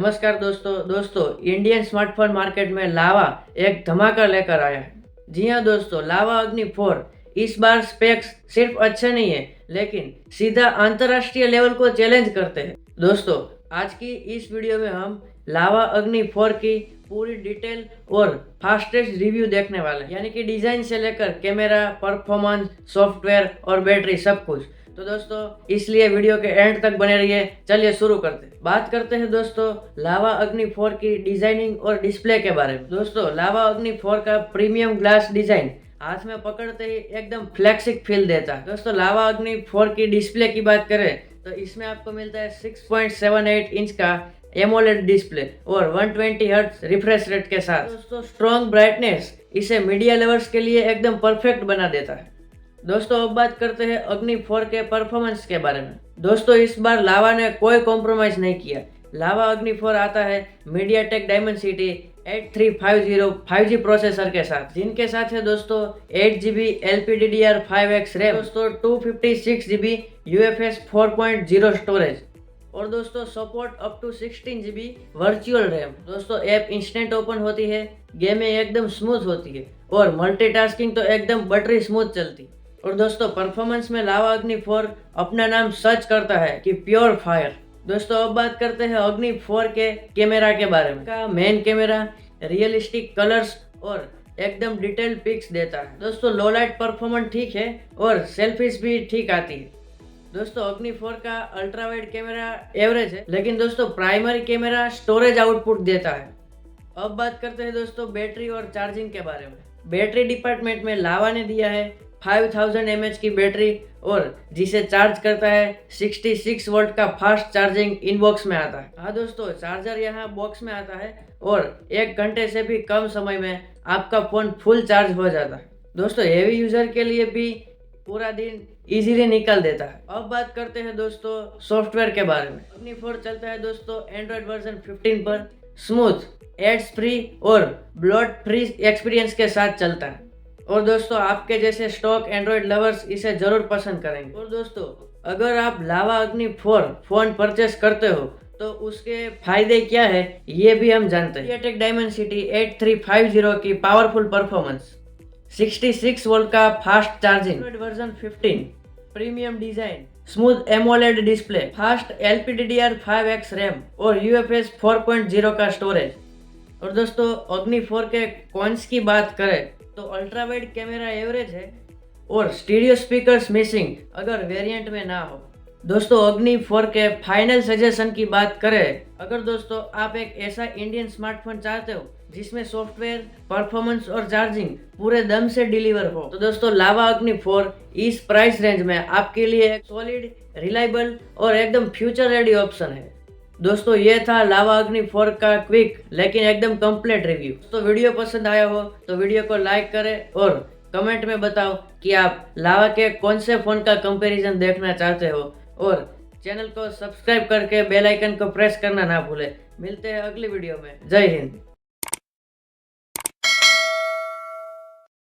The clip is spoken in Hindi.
नमस्कार दोस्तों इंडियन स्मार्टफोन मार्केट में लावा एक धमाका लेकर आया है। जी हाँ दोस्तों, लावा अग्नि 4 इस बार स्पेक्स सिर्फ अच्छे नहीं है लेकिन सीधा अंतरराष्ट्रीय लेवल को चैलेंज करते हैं। दोस्तों आज की इस वीडियो में हम लावा अग्नि 4 की पूरी डिटेल और फास्टेस्ट रिव्यू देखने वाले हैं, यानी कि डिजाइन से लेकर कैमरा, परफॉर्मेंस, सॉफ्टवेयर और बैटरी सब कुछ। तो दोस्तों इसलिए वीडियो के एंड तक बने रहिए। चलिए शुरू करते हैं। बात करते हैं दोस्तों लावा अग्नि 4 की डिजाइनिंग और डिस्प्ले के बारे में। दोस्तों लावा अग्नि 4 का प्रीमियम ग्लास डिजाइन हाथ में पकड़ते ही एकदम फ्लैगशिप फील देता है। दोस्तों लावा अग्नि 4 की डिस्प्ले की बात करें तो इसमें आपको मिलता है 6.78 इंच का एमोलेड डिस्प्ले और 120 हर्ट्ज रिफ्रेश रेट के साथ। दोस्तों स्ट्रॉन्ग ब्राइटनेस इसे मीडिया लवर्स के लिए एकदम परफेक्ट बना देता है। दोस्तों अब बात करते हैं अग्नि 4 के परफॉर्मेंस के बारे में। दोस्तों इस बार लावा ने कोई कॉम्प्रोमाइज नहीं किया। लावा अग्नि 4 आता है मीडियाटेक डायमेंसिटी 8350 5G प्रोसेसर के साथ, जिनके साथ है दोस्तों 8GB LPDDR5X रैम, दोस्तों 256GB UFS 4.0 स्टोरेज और दोस्तों support up to 16GB virtual RAM. दोस्तों ऐप इंस्टेंट ओपन होती है, गेमिंग एकदम स्मूथ होती है और मल्टीटास्किंग तो एकदम बटरी स्मूथ चलती है। और दोस्तों परफॉर्मेंस में लावा अग्नि 4 अपना नाम सच करता है कि प्योर फायर। दोस्तों अब बात करते हैं अग्नि 4 के कैमरा के बारे में। का मेन कैमरा रियलिस्टिक कलर्स और एकदम डिटेल्ड पिक्स देता है। दोस्तों लो लाइट परफॉर्मेंस ठीक है और सेल्फीज भी ठीक आती है। दोस्तों अग्नि 4 का अल्ट्रा वाइड कैमरा एवरेज है, लेकिन दोस्तों प्राइमरी कैमरा स्टोरेज आउटपुट देता है। अब बात करते हैं दोस्तों बैटरी और चार्जिंग के बारे में। बैटरी डिपार्टमेंट में लावा ने दिया है 5000 mAh की बैटरी और जिसे चार्ज करता है 66 वोल्ट का फास्ट चार्जिंग इनबॉक्स में आता है। हाँ दोस्तों चार्जर यहाँ बॉक्स में आता है और 1 घंटे से भी कम समय में आपका फोन फुल चार्ज हो जाता है। दोस्तों हेवी यूजर के लिए भी पूरा दिन इजीली निकल देता है। अब बात करते हैं दोस्तों सॉफ्टवेयर के बारे में। अग्नि 4 चलता है दोस्तों एंड्रॉइड वर्जन 15 पर, स्मूथ, एड्स फ्री और ब्लॉट फ्री एक्सपीरियंस के साथ चलता है। और दोस्तों आपके जैसे स्टॉक एंड्रॉइड लवर्स इसे जरूर पसंद करेंगे। और दोस्तों अगर आप लावा अग्नि 4 फोन परचेस करते हो तो उसके फायदे क्या है ये भी हम जानते हैं। मीडियाटेक डायमेंसिटी 8350 की पावरफुल परफॉर्मेंस, 66 वोल्ट का fast charging, version 15, premium design, smooth AMOLED display, fast LPDDR5X RAM और UFS 4.0 का स्टोरेज। और दोस्तों अग्नि 4 के कॉन्स की बात करें तो अल्ट्रा वाइड कैमरा एवरेज है और स्टीरियो स्पीकर्स मिसिंग अगर वेरिएंट में ना हो। दोस्तों अग्नि 4 के फाइनल सजेशन की बात करें, अगर दोस्तों आप एक ऐसा इंडियन स्मार्टफोन चाहते हो जिसमें सॉफ्टवेयर, परफॉर्मेंस और चार्जिंग पूरे दम से डिलीवर हो, तो दोस्तों लावा अग्नि 4 इस प्राइस रेंज में आपके लिए एक सॉलिड, रिलायबल और एकदम फ्यूचर रेडी ऑप्शन है। दोस्तों ये था लावा अग्नि 4 का क्विक लेकिन एकदम कंप्लीट रिव्यू। तो वीडियो पसंद आया हो तो वीडियो को लाइक करें और कमेंट में बताओ कि आप लावा के कौन से फ़ोन का कंपैरिजन देखना चाहते हो और चैनल को सब्सक्राइब करके बेल आइकन को प्रेस करना ना भूलें। मिलते हैं अगली वीडियो में। जय हिंद।